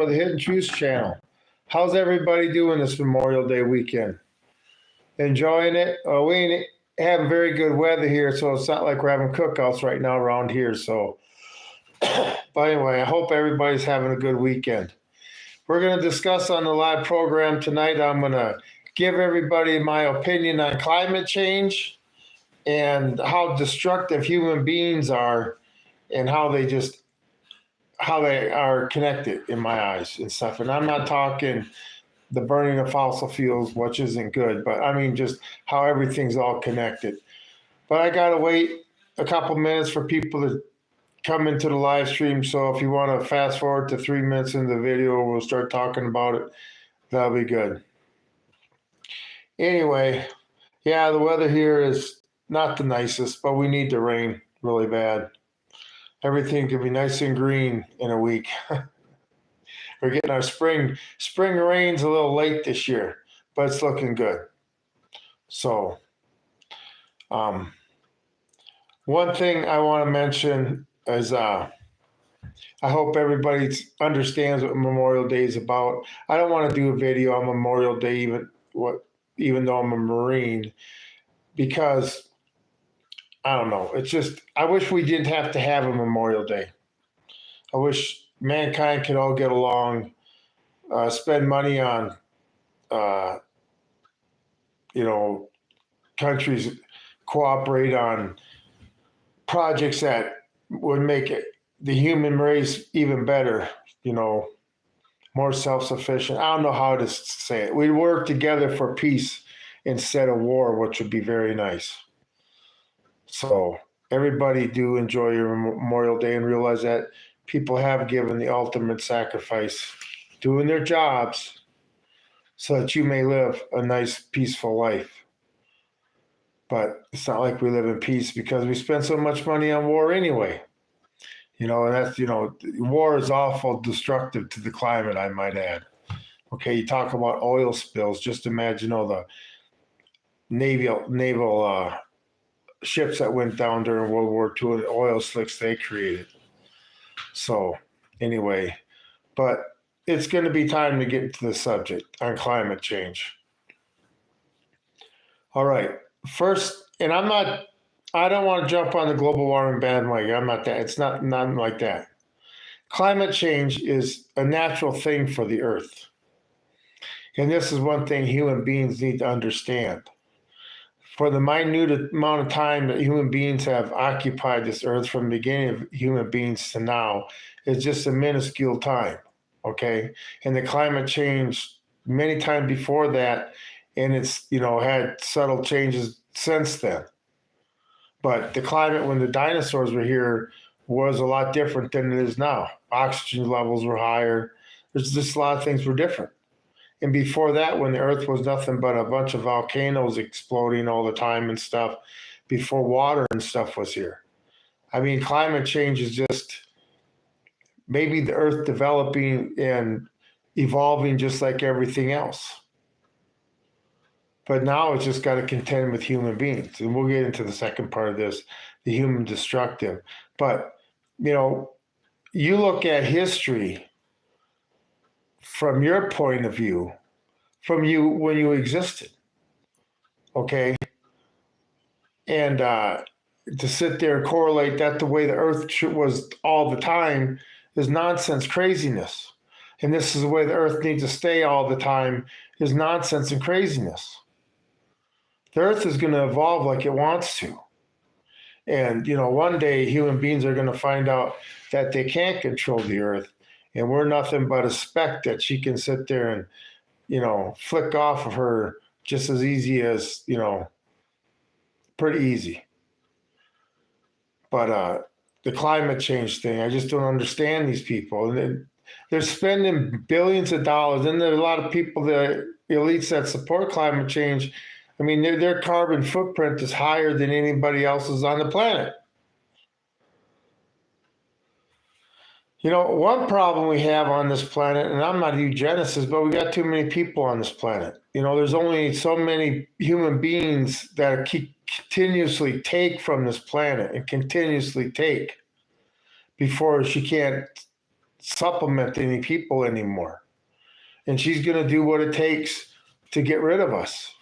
for the Hidden Truths channel. How's everybody doing this Memorial Day weekend? Enjoying it? We ain't having very good weather here, so it's not like we're having cookouts right now around here. So, but anyway, I hope everybody's having a good weekend. We're going to discuss on the live program tonight. I'm going to give everybody my opinion on climate change and how destructive human beings are and how they are connected in my eyes and stuff. And I'm not talking the burning of fossil fuels, which isn't good, but I mean just how everything's all connected. But I gotta wait a couple minutes for people to come into the live stream. So if you want to fast forward to 3 minutes in the video, we'll start talking about it. That'll be good. Anyway, yeah, the weather here is not the nicest, but we need the rain really bad. Everything could be nice and green in a week. We're getting our spring rains a little late this year, but it's looking good. So, one thing I want to mention is I hope everybody understands what Memorial Day is about. I don't want to do a video on Memorial Day, even though I'm a Marine, because I don't know. It's just, I wish we didn't have to have a Memorial Day. I wish mankind could all get along, spend money on, countries cooperate on projects that would make the human race even better, more self-sufficient. I don't know how to say it. We work together for peace instead of war, which would be very nice. So everybody do enjoy your Memorial Day and realize that people have given the ultimate sacrifice, doing their jobs so that you may live a nice, peaceful life. But it's not like we live in peace because we spend so much money on war anyway. And that's, war is awful destructive to the climate, I might add. Okay, you talk about oil spills. Just imagine all the naval ships that went down during World War II and the oil slicks they created. So anyway, but it's going to be time to get into the subject on climate change. All right. First, and I don't want to jump on the global warming bandwagon. I'm not that. It's not like that. Climate change is a natural thing for the earth. And this is one thing human beings need to understand. For the minute amount of time that human beings have occupied this earth from the beginning of human beings to now, is just a minuscule time, okay? And the climate changed many times before that, and it's, had subtle changes since then. But the climate when the dinosaurs were here was a lot different than it is now. Oxygen levels were higher. There's just a lot of things were different. And before that, when the earth was nothing but a bunch of volcanoes exploding all the time and stuff, before water and stuff was here. I mean, climate change is just maybe the earth developing and evolving just like everything else. But now it's just got to contend with human beings. And we'll get into the second part of this, the human destructive. But, you look at history from your point of view, from you when you existed, okay? And to sit there and correlate that the way the earth was all the time is nonsense, craziness. And this is the way the earth needs to stay all the time is nonsense and craziness. The earth is going to evolve like it wants to. And, one day human beings are going to find out that they can't control the earth. And we're nothing but a speck that she can sit there and, flick off of her just as easy as, pretty easy. But the climate change thing, I just don't understand these people. And they're spending billions of dollars. And there are a lot of people, the elites that support climate change. I mean, their carbon footprint is higher than anybody else's on the planet. One problem we have on this planet, and I'm not a eugenicist, but we got too many people on this planet. There's only so many human beings that continuously take from this planet and continuously take before she can't supplement any people anymore. And she's going to do what it takes to get rid of us.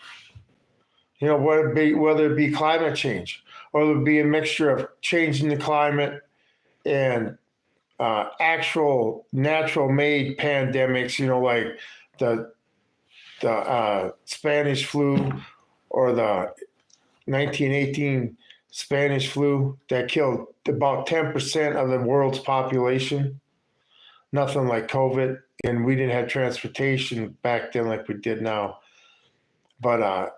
You know, whether it be climate change, or it be a mixture of changing the climate and actual natural made pandemics, you know, like the Spanish flu or the 1918 Spanish flu that killed about 10% of the world's population. Nothing like COVID. And we didn't have transportation back then like we did now. But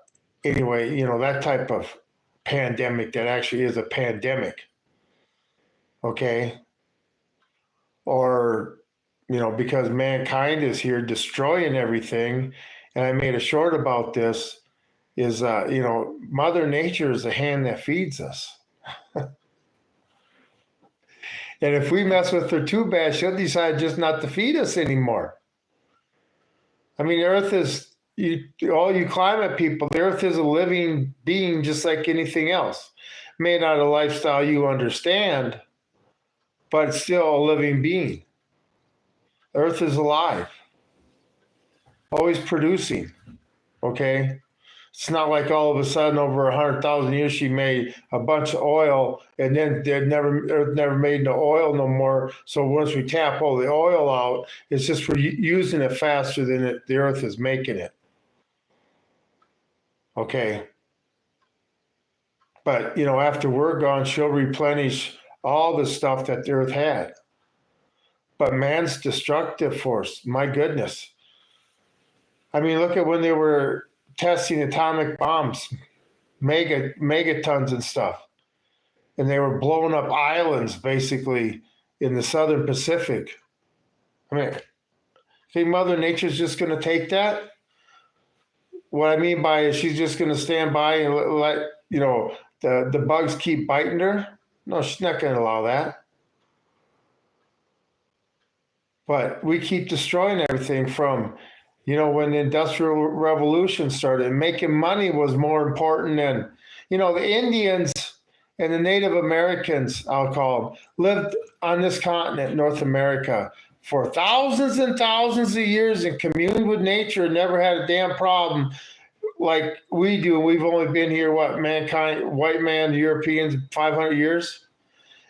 anyway, you know, that type of pandemic that actually is a pandemic. Okay. Or, you know, because mankind is here destroying everything. And I made a short about this is, you know, Mother Nature is the hand that feeds us. And if we mess with her too bad, she'll decide just not to feed us anymore. I mean, the Earth is, all you climate people, the Earth is a living being just like anything else. May not a lifestyle you understand, but it's still a living being. Earth is alive, always producing, okay? It's not like all of a sudden over 100,000 years she made a bunch of oil and then Earth never made no oil no more. So once we tap all the oil out, it's just we're using it faster than the Earth is making it. Okay. But, you know, after we're gone, she'll replenish all the stuff that the Earth had. But man's destructive force, my goodness. I mean, look at when they were testing atomic bombs, megatons and stuff. And they were blowing up islands, basically, in the southern Pacific. I mean, think Mother Nature's just going to take that? What I mean by it, she's just going to stand by and let you know, the bugs keep biting her? No, she's not going to allow that. But we keep destroying everything from, you know, when the Industrial Revolution started, making money was more important than, you know, the Indians and the Native Americans, I'll call them, lived on this continent, North America, for thousands and thousands of years and communed with nature and never had a damn problem like we do. We've only been here, what, mankind, white man, Europeans, 500 years?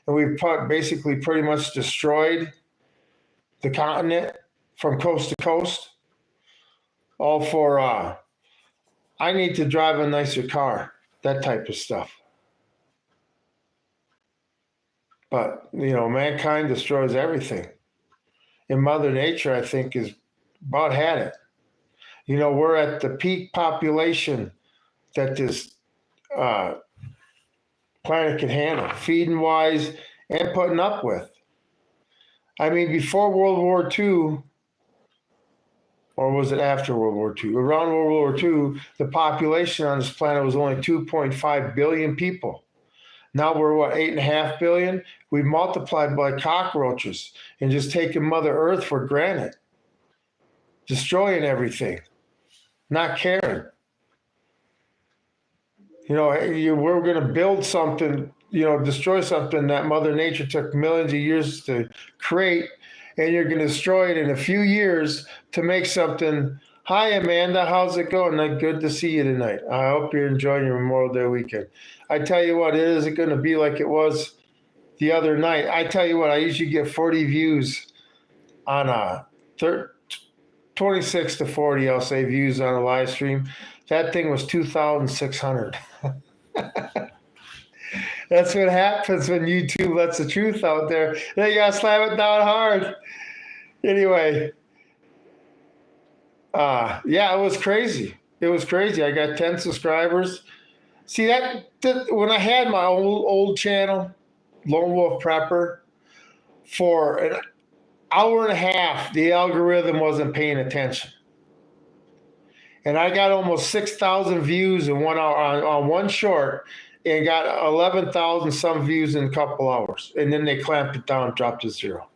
And we've basically pretty much destroyed the continent from coast to coast. All for, I need to drive a nicer car, that type of stuff. But, you know, mankind destroys everything. And Mother Nature, I think, is about had it. You know, we're at the peak population that this planet can handle, feeding wise and putting up with. I mean, before World War II, or was it after World War II? Around World War II, the population on this planet was only 2.5 billion people. Now we're, what, 8.5 billion? We've multiplied by cockroaches and just taken Mother Earth for granted, destroying everything, not caring. You know, we're going to build something, you know, destroy something that Mother Nature took millions of years to create, and you're going to destroy it in a few years to make something. Hi, Amanda. How's it going? Good to see you tonight. I hope you're enjoying your Memorial Day weekend. I tell you what, it isn't going to be like it was the other night. I tell you what, I usually get 40 views on a 26 to 40, I'll say, views on a live stream. That thing was 2,600. That's what happens when YouTube lets the truth out there. They got to slam it down hard. Anyway, yeah, it was crazy. It was crazy. I got 10 subscribers. See, that when I had my old channel, Lone Wolf Prepper, for an hour and a half, the algorithm wasn't paying attention. And I got almost 6,000 views in 1 hour on one short, and got 11,000 some views in a couple hours. And then they clamped it down, dropped to 0.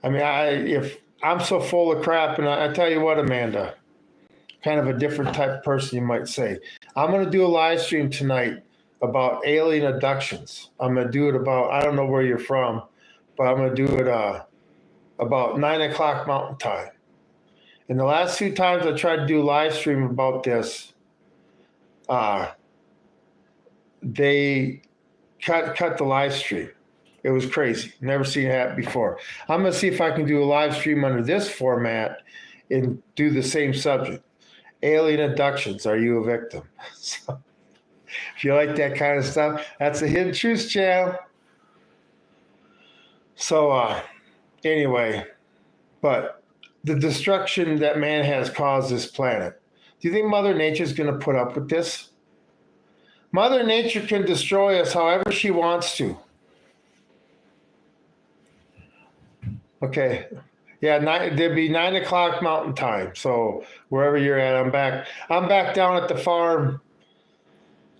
I mean, if I'm so full of crap, and I tell you what, Amanda, kind of a different type of person, you might say. I'm going to do a live stream tonight about alien abductions. I'm going to do it about, I don't know where you're from, but I'm going to do it about 9 o'clock Mountain Time. And the last 2 times I tried to do a live stream about this, they cut the live stream. It was crazy. Never seen it happen before. I'm going to see if I can do a live stream under this format and do the same subject. Alien abductions. Are you a victim? So, if you like that kind of stuff, that's a Hidden Truths channel. So anyway, but the destruction that man has caused this planet. Do you think Mother Nature is going to put up with this? Mother Nature can destroy us however she wants to. Okay. Yeah, there'd be 9 o'clock Mountain Time. So wherever you're at, I'm back. I'm back down at the farm.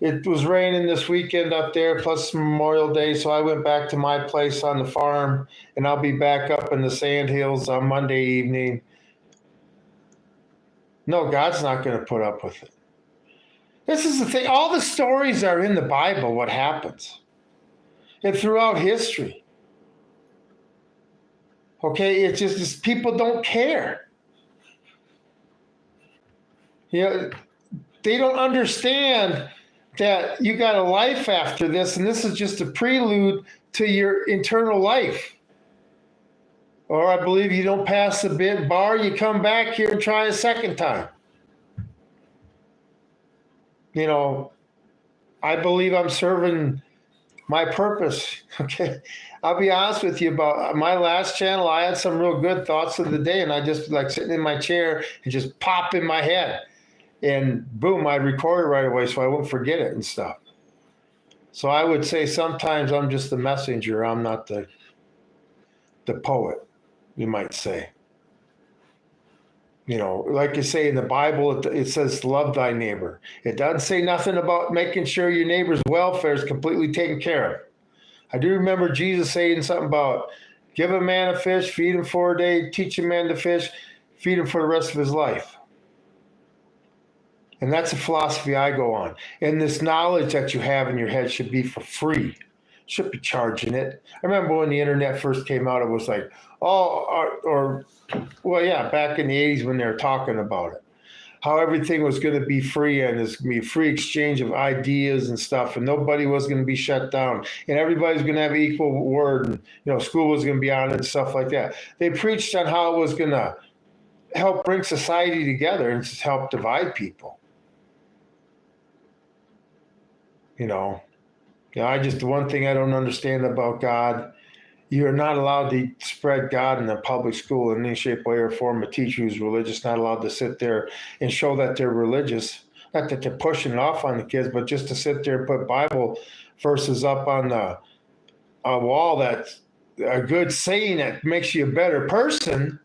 It was raining this weekend up there, plus Memorial Day, so I went back to my place on the farm, and I'll be back up in the Sandhills on Monday evening. No, God's not going to put up with it. This is the thing. All the stories are in the Bible, what happens. And throughout history. Okay, it's just people don't care. You know, they don't understand that you got a life after this, and this is just a prelude to your eternal life. Or I believe you don't pass the bid bar, you come back here and try a second time. You know, I believe I'm serving my purpose. Okay. I'll be honest with you about my last channel. I had some real good thoughts of the day, and I just like sitting in my chair and just pop in my head. And boom, I'd record it right away so I wouldn't forget it and stuff. So I would say sometimes I'm just the messenger. I'm not the poet, you might say. You know, like you say in the Bible, it says, love thy neighbor. It doesn't say nothing about making sure your neighbor's welfare is completely taken care of. I do remember Jesus saying something about give a man a fish, feed him for a day, teach a man to fish, feed him for the rest of his life. And that's a philosophy I go on. And this knowledge that you have in your head should be for free. Should be charging it. I remember when the internet first came out, it was like, back in the 80s when they were talking about it. How everything was going to be free and there's going to be a free exchange of ideas and stuff, and nobody was going to be shut down, and everybody's going to have equal word, and school was going to be on it and stuff like that. They preached on how it was going to help bring society together and just help divide people. The one thing I don't understand about God, you're not allowed to spread God in a public school in any shape, way, or form. A teacher who's religious not allowed to sit there and show that they're religious. Not that they're pushing it off on the kids, but just to sit there and put Bible verses up on a wall that's a good saying that makes you a better person.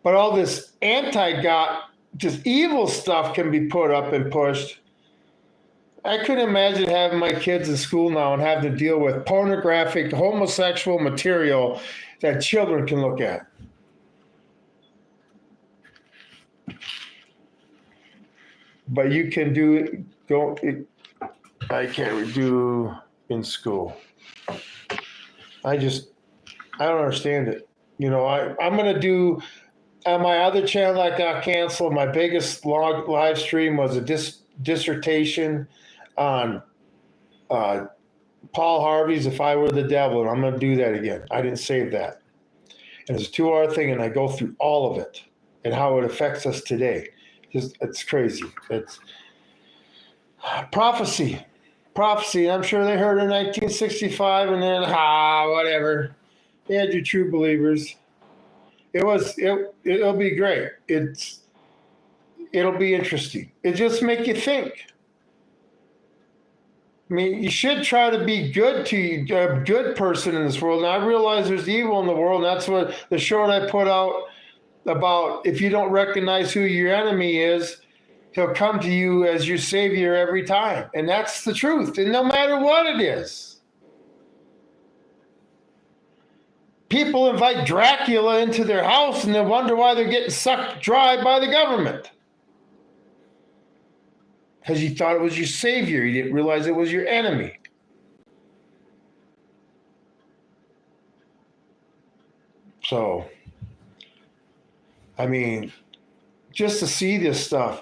But all this anti-God, just evil stuff can be put up and pushed. I couldn't imagine having my kids in school now and having to deal with pornographic, homosexual material that children can look at. But you can I can't do in school. I don't understand it. I'm going to do, on my other channel that got canceled, my biggest live stream was a dissertation on Paul Harvey's If I Were the Devil, and I'm going to do that again. I didn't save that. And it's a 2-hour thing, and I go through all of it and how it affects us today. It's crazy. It's prophecy. I'm sure they heard in 1965, and then, whatever. They had your true believers. It'll be great. It'll be interesting. It just make you think. I mean, you should try to be good a good person in this world. And I realize there's evil in the world, and that's what the short I put out about if you don't recognize who your enemy is, he'll come to you as your savior every time. And that's the truth. And no matter what it is. People invite Dracula into their house and they wonder why they're getting sucked dry by the government. Because you thought it was your savior. You didn't realize it was your enemy. So, I mean, just to see this stuff,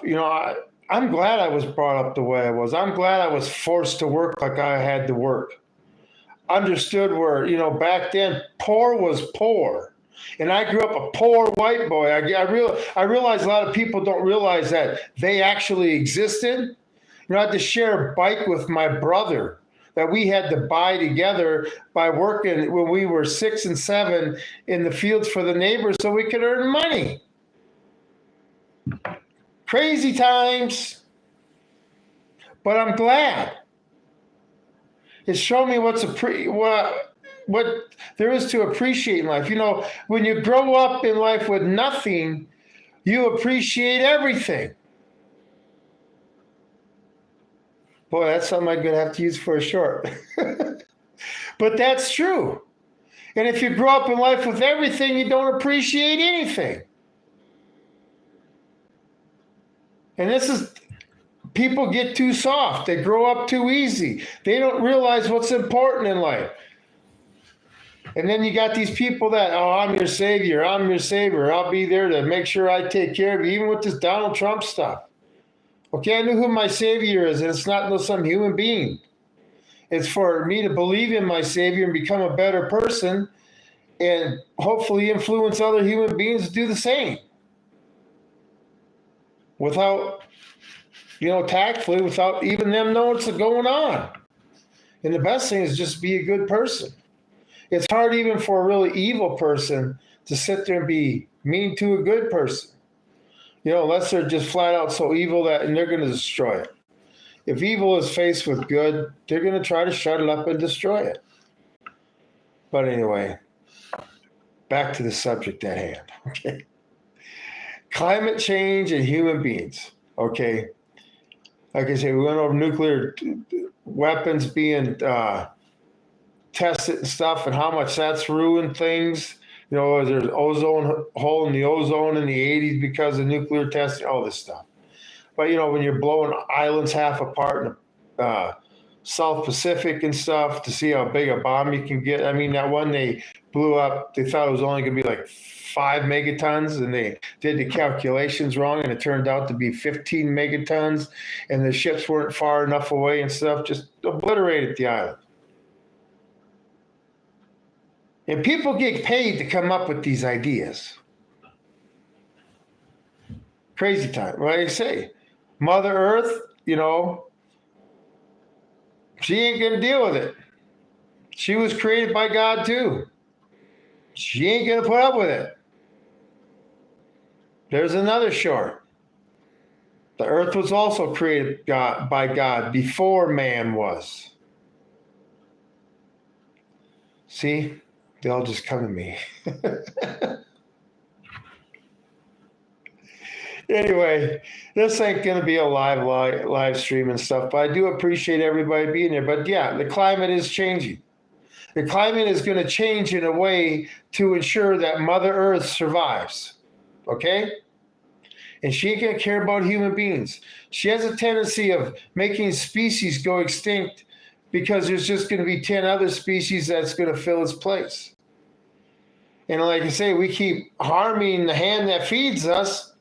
I'm glad I was brought up the way I was. I'm glad I was forced to work like I had to work. Understood where, back then, poor was poor. And I grew up a poor white boy. I realize a lot of people don't realize that they actually existed. I had to share a bike with my brother that we had to buy together by working when we were 6 and 7 in the fields for the neighbors so we could earn money. Crazy times. But I'm glad. It showed me what there is to appreciate in life. When you grow up in life with nothing, you appreciate everything. Boy, that's something I'm going to have to use for a short. But that's true. And if you grow up in life with everything, you don't appreciate anything. And people get too soft. They grow up too easy. They don't realize what's important in life. And then you got these people that, I'm your savior. I'm your savior. I'll be there to make sure I take care of you, even with this Donald Trump stuff. Okay, I know who my savior is, and it's not some human being. It's for me to believe in my savior and become a better person and hopefully influence other human beings to do the same. Without, tactfully, without even them knowing what's going on. And the best thing is just be a good person. It's hard even for a really evil person to sit there and be mean to a good person. Unless they're just flat out so evil and they're going to destroy it. If evil is faced with good, they're going to try to shut it up and destroy it. But anyway, back to the subject at hand. Okay. Climate change and human beings. Okay. Like I said, we went over nuclear weapons being tested and stuff and how much that's ruined things. There's ozone hole in the ozone in the 80s because of nuclear testing, all this stuff. But, when you're blowing islands half apart in the South Pacific and stuff to see how big a bomb you can get. I mean, that one they blew up, they thought it was only going to be like 5 megatons, and they did the calculations wrong, and it turned out to be 15 megatons, and the ships weren't far enough away and stuff, just obliterated the island. And people get paid to come up with these ideas. Crazy time. Like I say, Mother Earth, she ain't going to deal with it. She was created by God too. She ain't going to put up with it. There's another short. The earth was also created by God before man was. See? They all just come to me. Anyway, this ain't going to be a live stream and stuff, but I do appreciate everybody being there. But yeah, the climate is changing. The climate is going to change in a way to ensure that Mother Earth survives. Okay? And she ain't going to care about human beings. She has a tendency of making species go extinct because there's just going to be 10 other species that's going to fill its place. And like I say, we keep harming the hand that feeds us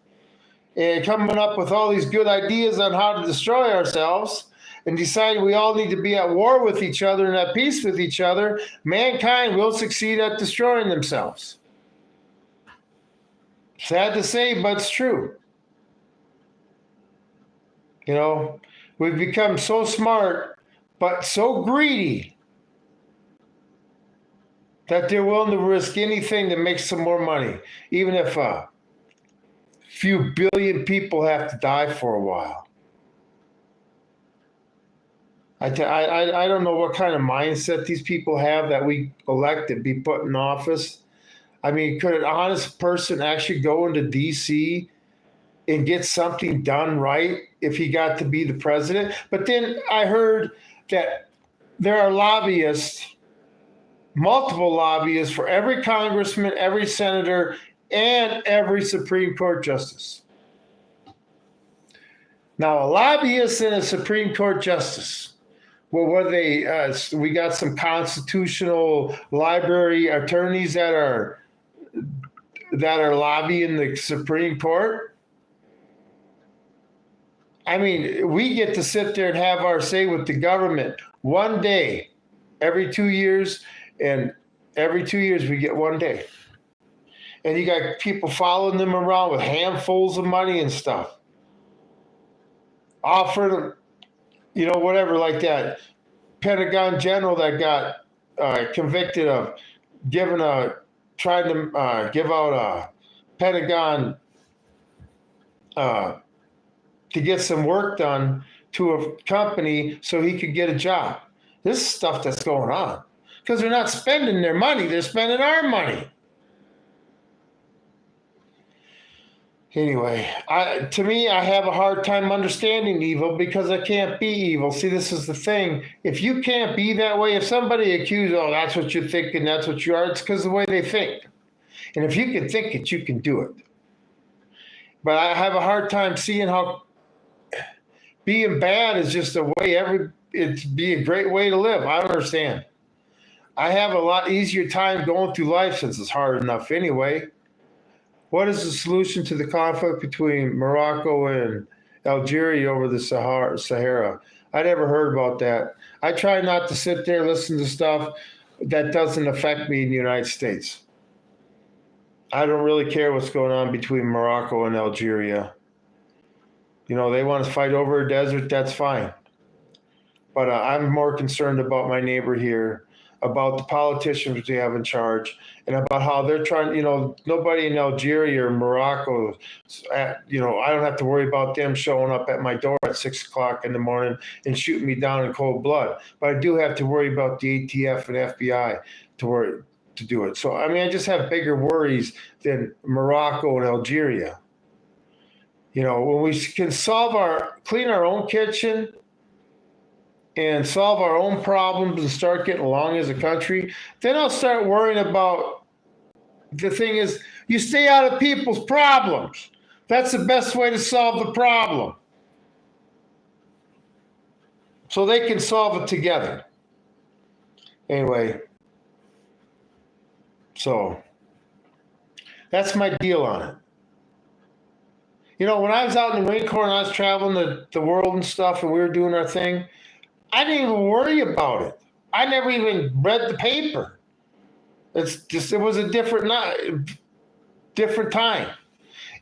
and coming up with all these good ideas on how to destroy ourselves and deciding we all need to be at war with each other and at peace with each other. Mankind will succeed at destroying themselves. Sad to say, but it's true. We've become so smart, but so greedy that they're willing to risk anything to make some more money, even if a few billion people have to die for a while. I don't know what kind of mindset these people have that we elect to be put in office. I mean, could an honest person actually go into D.C. and get something done right if he got to be the president? But then I heard that there are lobbyists, multiple lobbyists for every congressman, every senator, and every Supreme Court justice. Now, a lobbyist and a Supreme Court justice, well, what we got some constitutional library attorneys that are that are lobbying the Supreme Court. I mean, we get to sit there and have our say with the government one day every 2 years, and every 2 years we get one day. And you got people following them around with handfuls of money and stuff, offering them, whatever like that. Pentagon general that got convicted of trying to give out a Pentagon to get some work done to a company so he could get a job. This is stuff that's going on because they're not spending their money. They're spending our money. Anyway, to me, I have a hard time understanding evil because I can't be evil. See, this is the thing. If you can't be that way, if somebody accuses, oh, that's what you're thinking, that's what you are, it's because of the way they think. And if you can think it, you can do it. But I have a hard time seeing how being bad is just a way it'd be a great way to live. I don't understand. I have a lot easier time going through life since it's hard enough anyway. What is the solution to the conflict between Morocco and Algeria over the Sahara? I never heard about that. I try not to sit there and listen to stuff that doesn't affect me in the United States. I don't really care what's going on between Morocco and Algeria. They want to fight over a desert, that's fine. But I'm more concerned about my neighbor here, about the politicians we have in charge, and about how they're trying, nobody in Algeria or Morocco, I don't have to worry about them showing up at my door at 6 o'clock in the morning and shooting me down in cold blood. But I do have to worry about the ATF and FBI to do it. So, I just have bigger worries than Morocco and Algeria. When we can clean our own kitchen and solve our own problems and start getting along as a country, then I'll start worrying about, the thing is, you stay out of people's problems. That's the best way to solve the problem. So they can solve it together. Anyway, so that's my deal on it. When I was out in the Marine Corps and I was traveling the world and stuff and we were doing our thing, I didn't even worry about it. I never even read the paper. It was a different time.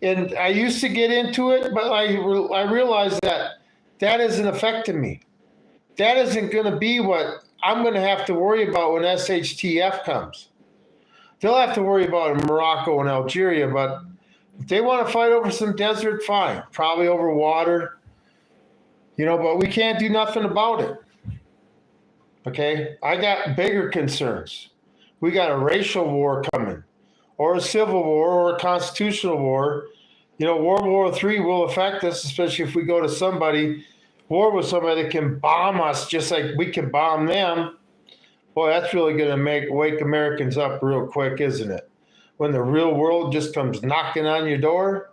And I used to get into it, but I realized that isn't affecting me. That isn't going to be what I'm going to have to worry about when SHTF comes. They'll have to worry about Morocco and Algeria, but if they want to fight over some desert, fine. Probably over water. But we can't do nothing about it. Okay? I got bigger concerns. We got a racial war coming, or a civil war, or a constitutional war. World War III will affect us, especially if we go to war with somebody that can bomb us just like we can bomb them. Boy, that's really going to wake Americans up real quick, isn't it? When the real world just comes knocking on your door.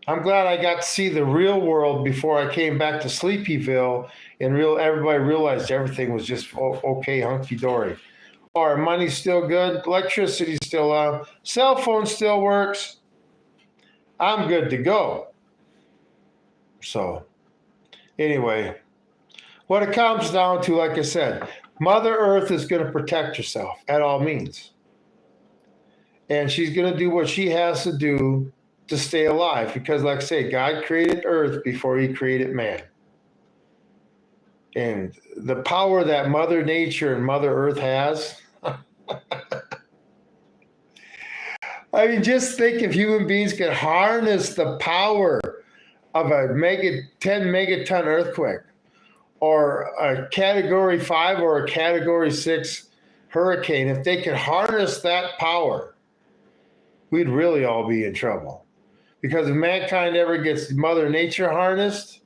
I'm glad I got to see the real world before I came back to Sleepyville and everybody realized everything was just okay, hunky-dory. Our money's still good, electricity's still on, cell phone still works. I'm good to go. So, anyway, what it comes down to, like I said, Mother Earth is going to protect herself at all means. And she's going to do what she has to do to stay alive. Because, like I say, God created Earth before he created man. And the power that Mother Nature and Mother Earth has. Just think if human beings could harness the power of a 10 megaton earthquake, or a Category 5 or a Category 6 hurricane, if they could harness that power, we'd really all be in trouble. Because if mankind ever gets Mother Nature harnessed,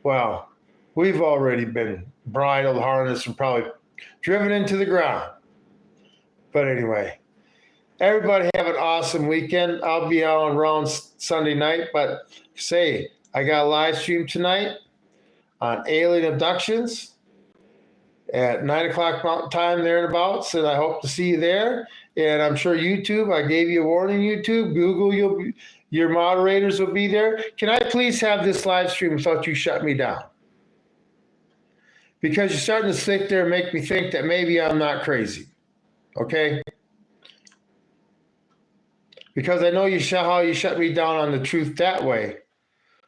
well, we've already been bridled, harnessed, and probably driven into the ground. But anyway, everybody have an awesome weekend. I'll be out around Sunday night, but I got a live stream tonight on alien abductions at 9 o'clock Mountain Time, thereabouts, and I hope to see you there. and I'm sure YouTube, I gave you a warning, YouTube, Google, your moderators will be there. Can I please have this live stream without you shut me down? Because you're starting to sit there and make me think that maybe I'm not crazy. Okay? Because I know how you shut me down on the truth that way.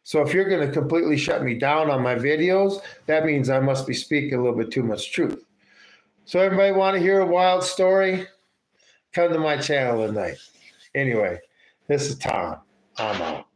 So if you're going to completely shut me down on my videos, that means I must be speaking a little bit too much truth. So everybody want to hear a wild story? Come to my channel tonight. Anyway, this is Tom. I'm out.